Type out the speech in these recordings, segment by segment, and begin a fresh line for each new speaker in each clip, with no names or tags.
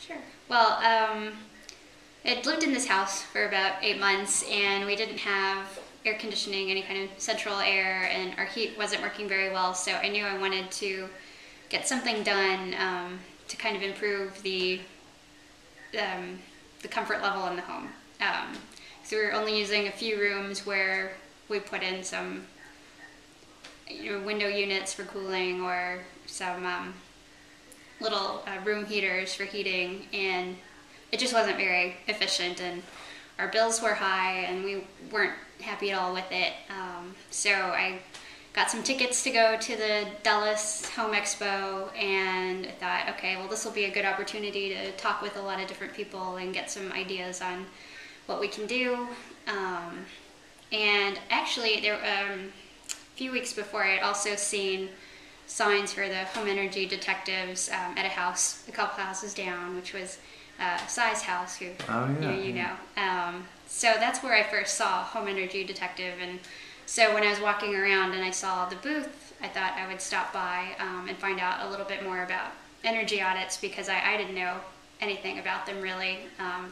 Sure. Well, I'd lived in this house for about 8 months, and we didn't have air conditioning, any kind of central air, and our heat wasn't working very well, so I knew I wanted to get something done to kind of improve the comfort level in the home. So we were only using a few rooms where we put in some window units for cooling, or some little room heaters for heating, and it just wasn't very efficient, and our bills were high, and we weren't happy at all with it. So I got some tickets to go to the Dallas Home Expo, and I thought, okay, well, this will be a good opportunity to talk with a lot of different people and get some ideas on what we can do. And actually, there a few weeks before, I had also seen signs for the home energy detectives at a house a couple houses down, which was Si's house, who you know. So that's where I first saw home energy detective, and so when I was walking around and I saw the booth, I thought I would stop by and find out a little bit more about energy audits, because I didn't know anything about them really. I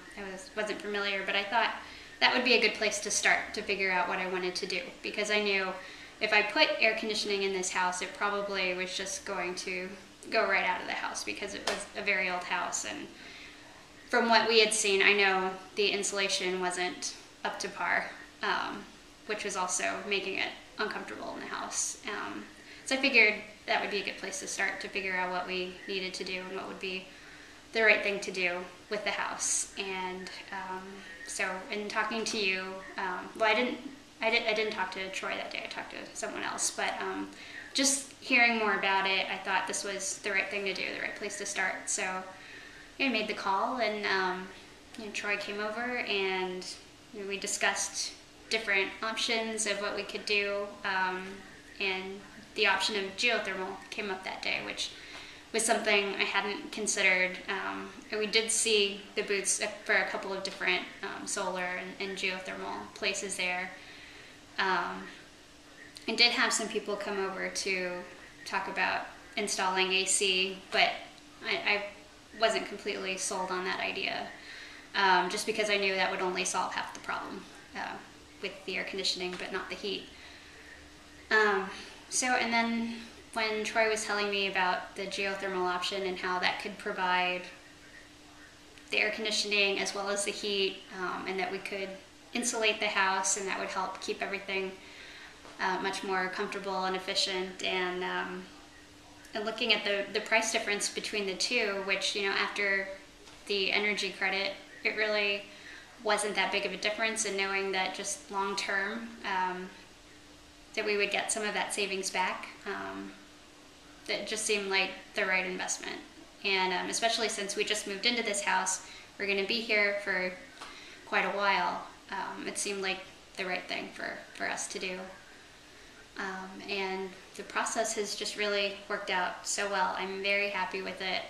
wasn't familiar, but I thought that would be a good place to start to figure out what I wanted to do, because I knew if I put air conditioning in this house, it probably was just going to go right out of the house, because it was a very old house, and from what we had seen, I know the insulation wasn't up to par, which was also making it uncomfortable in the house. So I figured that would be a good place to start to figure out what we needed to do and what would be the right thing to do with the house. And so in talking to you, well, I didn't talk to Troy that day. I talked to someone else, but just hearing more about it, I thought this was the right thing to do, the right place to start. So I made the call, and Troy came over, and we discussed different options of what we could do, and the option of geothermal came up that day, which was something I hadn't considered. And we did see the booths for a couple of different solar and geothermal places there. I did have some people come over to talk about installing AC, but I wasn't completely sold on that idea, just because I knew that would only solve half the problem with the air conditioning, but not the heat. And then when Troy was telling me about the geothermal option and how that could provide the air conditioning as well as the heat, and that we could insulate the house, and that would help keep everything much more comfortable and efficient, and looking at the price difference between the two, which, after the energy credit, it really wasn't that big of a difference, and knowing that just long term that we would get some of that savings back, that just seemed like the right investment. And especially since we just moved into this house, we're going to be here for quite a while, it seemed like the right thing for us to do. And the process has just really worked out so well. I'm very happy with it.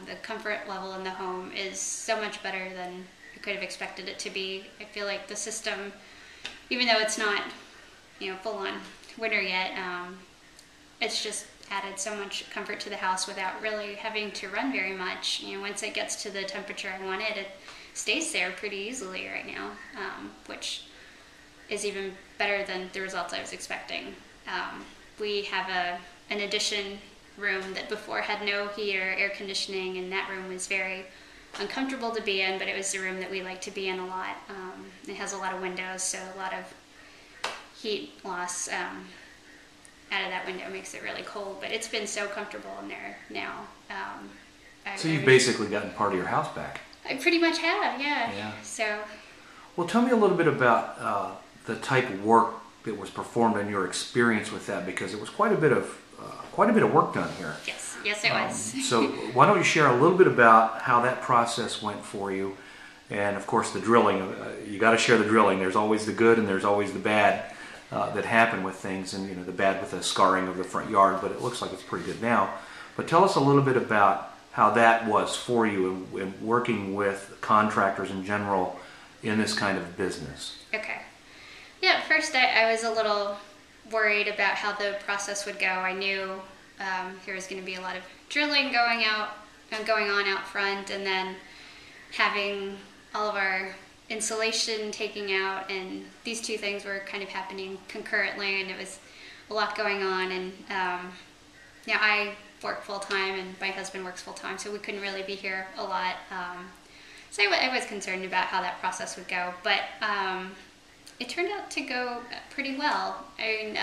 The comfort level in the home is so much better than I could have expected it to be. I feel like the system, even though it's not, full on winter yet, it's just added so much comfort to the house without really having to run very much. Once it gets to the temperature I want it, it stays there pretty easily right now, which is even better than the results I was expecting. We have an addition room that before had no heat or air conditioning, and that room was very uncomfortable to be in, but it was the room that we like to be in a lot. It has a lot of windows, so a lot of heat loss out of that window makes it really cold, but it's been so comfortable in there now.
So you've basically gotten part of your house back.
I pretty much have, yeah. So,
well, tell me a little bit about the type of work that was performed and your experience with that, because it was quite a bit of work done here.
Yes, it was.
So why don't you share a little bit about how that process went for you, and of course the drilling. You got to share the drilling. There's always the good and there's always the bad that happen with things, and the bad with the scarring of the front yard, but it looks like it's pretty good now. But tell us a little bit about how that was for you in working with contractors in general in this kind of business.
Okay. Yeah, at first I was a little worried about how the process would go. I knew there was going to be a lot of drilling going out going on out front, and then having all of our insulation taking out, and these two things were kind of happening concurrently, and it was a lot going on. And I work full-time and my husband works full-time, so we couldn't really be here a lot. So I was concerned about how that process would go, but it turned out to go pretty well. I mean,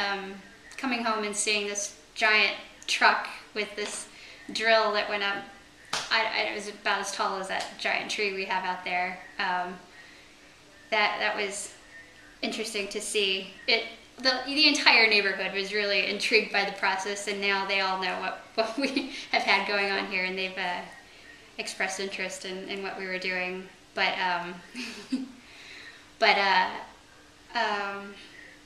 coming home and seeing this giant truck with this drill that went up, it was about as tall as that giant tree we have out there. That was interesting to see. The entire neighborhood was really intrigued by the process, and now they all know what we have had going on here, and they've expressed interest in what we were doing. But yeah,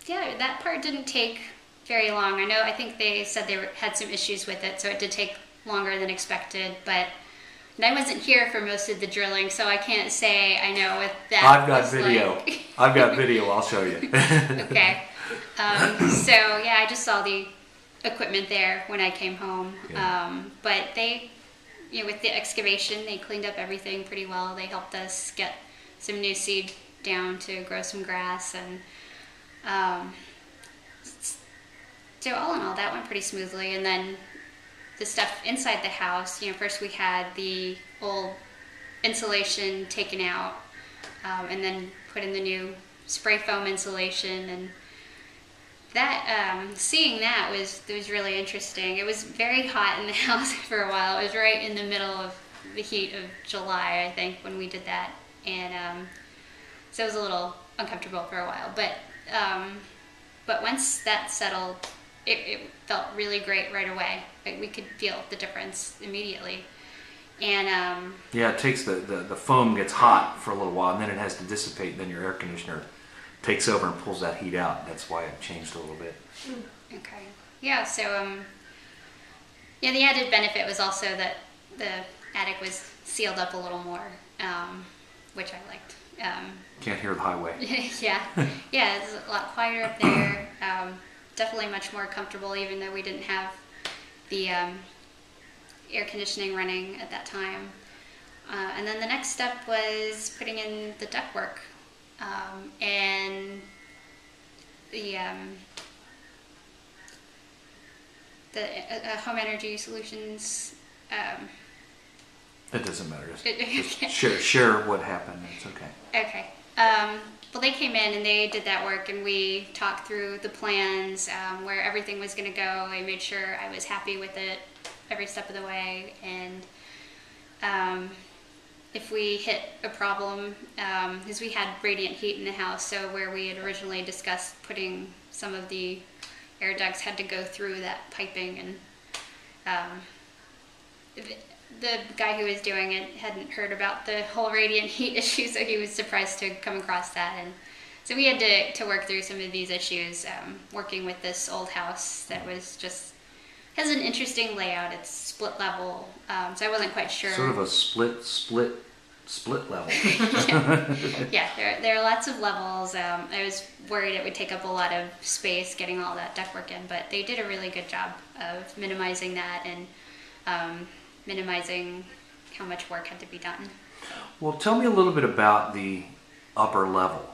that part didn't take very long. I think they said they had some issues with it, so it did take longer than expected. But and I wasn't here for most of the drilling, so I can't say I know what that
I've got
was
video.
like.
I've got video. I'll show you.
Okay. So yeah, I just saw the equipment there when I came home.
Yeah.
But they, with the excavation, they cleaned up everything pretty well. They helped us get some new seed down to grow some grass, and so all in all, that went pretty smoothly. And then the stuff inside the house, first we had the old insulation taken out, and then put in the new spray foam insulation, and that seeing that was really interesting. It was very hot in the house for a while. It was right in the middle of the heat of July, I think, when we did that, and so it was a little uncomfortable for a while. But once that settled, it felt really great right away. Like, we could feel the difference immediately. And
yeah, it takes the foam gets hot for a little while, and then it has to dissipate. Then your air conditioner takes over and pulls that heat out. That's why it changed a little bit.
Okay. Yeah. So the added benefit was also that the attic was sealed up a little more, which I liked.
Can't hear the highway.
Yeah. It's a lot quieter up there. Definitely much more comfortable, even though we didn't have the air conditioning running at that time. And then the next step was putting in the ductwork, and the home energy solutions.
It doesn't matter. Just share what happened. It's okay.
Okay. Well, they came in and they did that work, and we talked through the plans, where everything was going to go. I made sure I was happy with it every step of the way, and if we hit a problem, because we had radiant heat in the house, so where we had originally discussed putting some of the air ducts had to go through that piping, and the guy who was doing it hadn't heard about the whole radiant heat issue, so he was surprised to come across that. And so we had to work through some of these issues, working with this old house that was just has an interesting layout. It's split level, so I wasn't quite sure.
Sort of a split level.
Yeah, there are lots of levels. I was worried it would take up a lot of space getting all that ductwork in, but they did a really good job of minimizing that, and minimizing how much work had to be done.
Well, tell me a little bit about the upper level,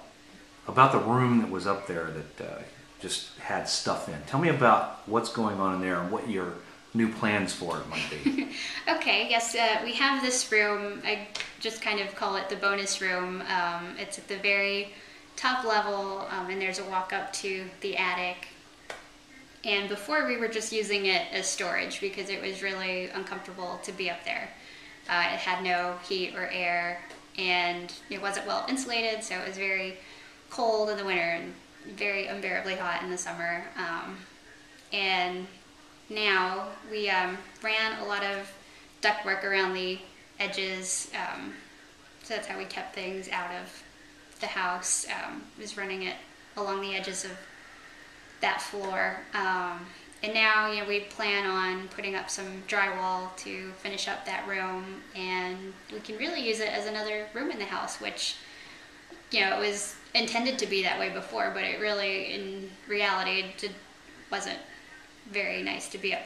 about the room that was up there that just had stuff in. Tell me about what's going on in there and what your new plans for it might be.
Okay, yes, we have this room. I just kind of call it the bonus room. It's at the very top level, and there's a walk up to the attic. And before, we were just using it as storage because it was really uncomfortable to be up there. It had no heat or air, and it wasn't well insulated, so it was very cold in the winter and very unbearably hot in the summer. And now we ran a lot of ductwork around the edges, so that's how we kept things out of the house, was running it along the edges of that floor. And now, we plan on putting up some drywall to finish up that room, and we can really use it as another room in the house, which, it was intended to be that way before, but it really, in reality, it wasn't very nice to be up there.